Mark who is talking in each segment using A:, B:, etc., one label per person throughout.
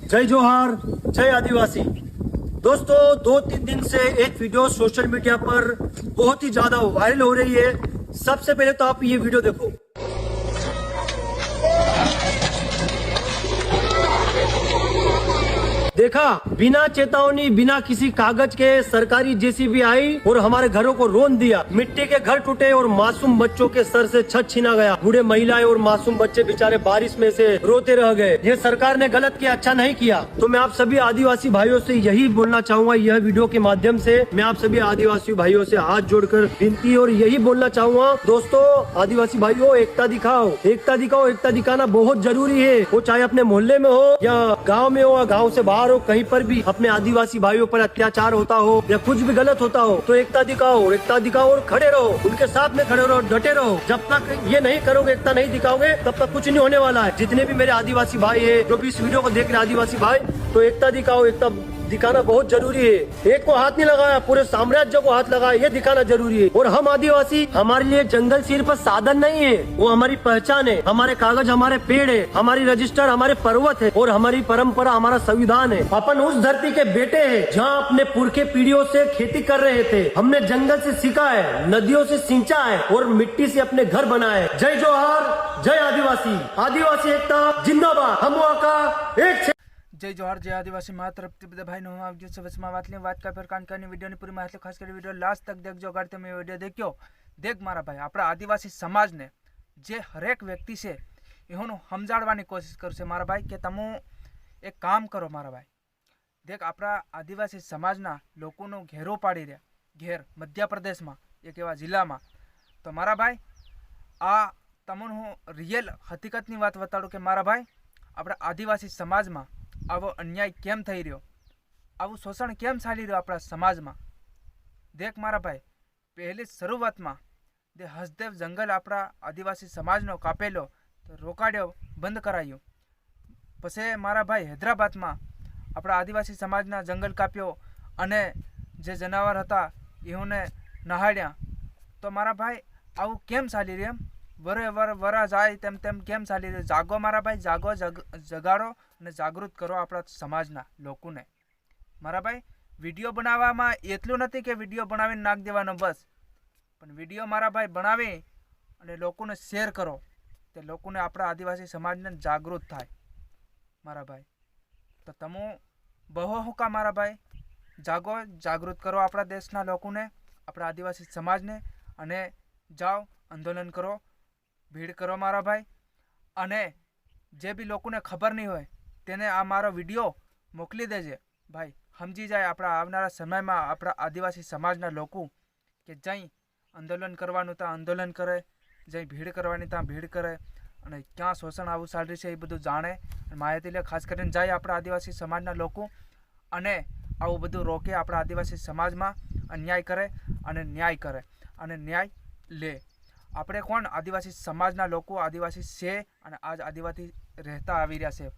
A: जय जोहार, जय आदिवासी। दोस्तों, 2-3 दिन से एक वीडियो सोशल मीडिया पर बहुत ही ज्यादा वायरल हो रही है। सबसे पहले तो आप ये वीडियो देखो। देखा, बिना चेतावनी, बिना किसी कागज के सरकारी जेसीबी आई और हमारे घरों को रोन दिया। मिट्टी के घर टूटे और मासूम बच्चों के सर से छत छीना गया। बूढ़े महिलाएं और मासूम बच्चे बेचारे बारिश में से रोते रह गए। ये सरकार ने गलत किया, अच्छा नहीं किया। तो मैं आप सभी आदिवासी भाइयों से यही बोलना चाहूंगा, यह वीडियो के माध्यम से मैं आप सभी आदिवासी भाइयों से हाथ जोड़कर विनती और यही बोलना चाहूंगा, दोस्तों आदिवासी भाइयों, एकता दिखाओ, एकता दिखाओ। एकता दिखाना बहुत जरूरी है। वो चाहे अपने मोहल्ले में हो या गाँव में हो या गाँव से बाहर हो, कहीं पर भी अपने आदिवासी भाइयों पर अत्याचार होता हो या कुछ भी गलत होता हो तो एकता दिखाओ, एकता दिखाओ और खड़े रहो, उनके साथ में खड़े रहो, डटे रहो। जब तक ये नहीं करोगे, एकता नहीं दिखाओगे, तब तक कुछ नहीं होने वाला है। जितने भी मेरे आदिवासी भाई है, जो भी इस वीडियो को देख रहे आदिवासी भाई, तो एकता दिखाओ। एकता दिखाना बहुत जरूरी है। एक को हाथ नहीं लगाया, पूरे साम्राज्य को हाथ लगाया, ये दिखाना जरूरी है। और हम आदिवासी, हमारे लिए जंगल सिर्फ साधन नहीं है, वो हमारी पहचान है। हमारे कागज हमारे पेड़ है, हमारी रजिस्टर हमारे पर्वत है और हमारी परंपरा हमारा संविधान है। अपन उस धरती के बेटे हैं जहाँ अपने पुरखे पीढ़ियों से खेती कर रहे थे। हमने जंगल से सीखा है, नदियों से सींचा है और मिट्टी से अपने घर बनाए। जय जोहार, जय आदिवासी। आदिवासी एकता जिंदाबाद। हम वहाँ का एक
B: जय जोहार, जय आदिवासी। मारा तरफથી બધા ભાઈનો હું આવજો છે વચમાં વાત કા ફેર કાનકાની વિડિયોની પૂરી માહિતી ખાસ કરી વિડિયો લાસ્ટ તક દેખજો। અગર તમે વિડિયો દેખ્યો, દેખ મારા ભાઈ, આપણા આદિવાસી સમાજને જે હરેક વ્યક્તિ છે એનું સમજાડવાની કોશિશ કરશે મારા ભાઈ કે તમે એક કામ કરો મારા ભાઈ। દેખ, આપણા આદિવાસી સમાજના લોકોનો ઘેરો પાડી રહ્યા, ઘેર મધ્યપ્રદેશમાં એક એવા જિલ્લામાં। તો મારા ભાઈ, આ તમને હું રિયલ હકીકતની વાત બતાડું કે મારા ભાઈ, આપણા આદિવાસી સમાજમાં આવો અન્યાય કેમ થઈ રહ્યો, આવું શોષણ કેમ ચાલી રહ્યું આપણા સમાજમાં। દેખ મારા ભાઈ, પહેલી શરૂઆતમાં જે હસદેવ જંગલ આપણા આદિવાસી સમાજનો કાપેલો તો રોકાડ્યો, બંધ કરાયો। પછી મારા ભાઈ હૈદરાબાદમાં આપણા આદિવાસી સમાજના જંગલ કાપ્યો અને જે જનાવર હતા એઓને નહાડ્યા। તો મારા ભાઈ, આવું કેમ ચાલી રહ્યું? વરા જાય તેમ તેમ કેમ ચાલી રહ્યું? જાગો મારા ભાઈ, જાગો, જગાડો અને જાગૃત કરો આપણા સમાજના લોકોને। મારા ભાઈ, વિડીયો બનાવવામાં એટલું નથી કે વિડીયો બનાવીને નાખ દેવાનો બસ, પણ વિડીયો મારા ભાઈ બનાવી અને લોકોને શેર કરો, તે લોકોને આપણા આદિવાસી સમાજને જાગૃત થાય મારા ભાઈ। તો તમે બહુ હુકા મારા ભાઈ, જાગો, જાગૃત કરો આપણા દેશના લોકોને, આપણા આદિવાસી સમાજને, અને જાઓ આંદોલન કરો, ભીડ કરો મારા ભાઈ। અને જે બી લોકોને ખબર નહીં હોય તેને આ મારો વિડીયો મોકલી દેજે ભાઈ, સમજી જાય આપણા આવનારા સમયમાં આપણા આદિવાસી સમાજના લોકો કે જઈ આંદોલન કરવાનું ત્યાં આંદોલન કરે, જઈ ભીડ કરવાની ત્યાં ભીડ કરે, અને ક્યાં શોષણ આવું ચાલી છે એ બધું જાણે, માહિતી લે। ખાસ કરીને જાય આપણા આદિવાસી સમાજના લોકો અને આવું બધું રોકે, આપણા આદિવાસી સમાજમાં અન્યાય કરે અને ન્યાય કરે અને ન્યાય લે। આપણે કોણ? આદિવાસી સમાજના લોકો આદિવાસી છે અને આજ આદિવાસી રહેતા આવી રહ્યા છે।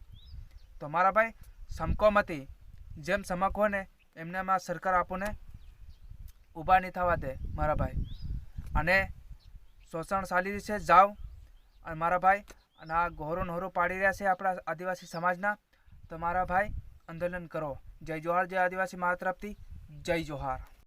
B: તો મારા ભાઈ, સમકોમતી જેમ સમક હોય ને એમનામાં સરકાર આપણને ઊભા નહીં થવા દે મારા ભાઈ। અને શોષણ ચાલી રહ્યું છે, જાઓ અને મારા ભાઈ, અને આ ઘોરો નહોરો પાડી રહ્યા છે આપણા આદિવાસી સમાજના, તો મારા ભાઈ આંદોલન કરો। જય જોહાર, જય આદિવાસી। મારા તરફથી જય જોહાર।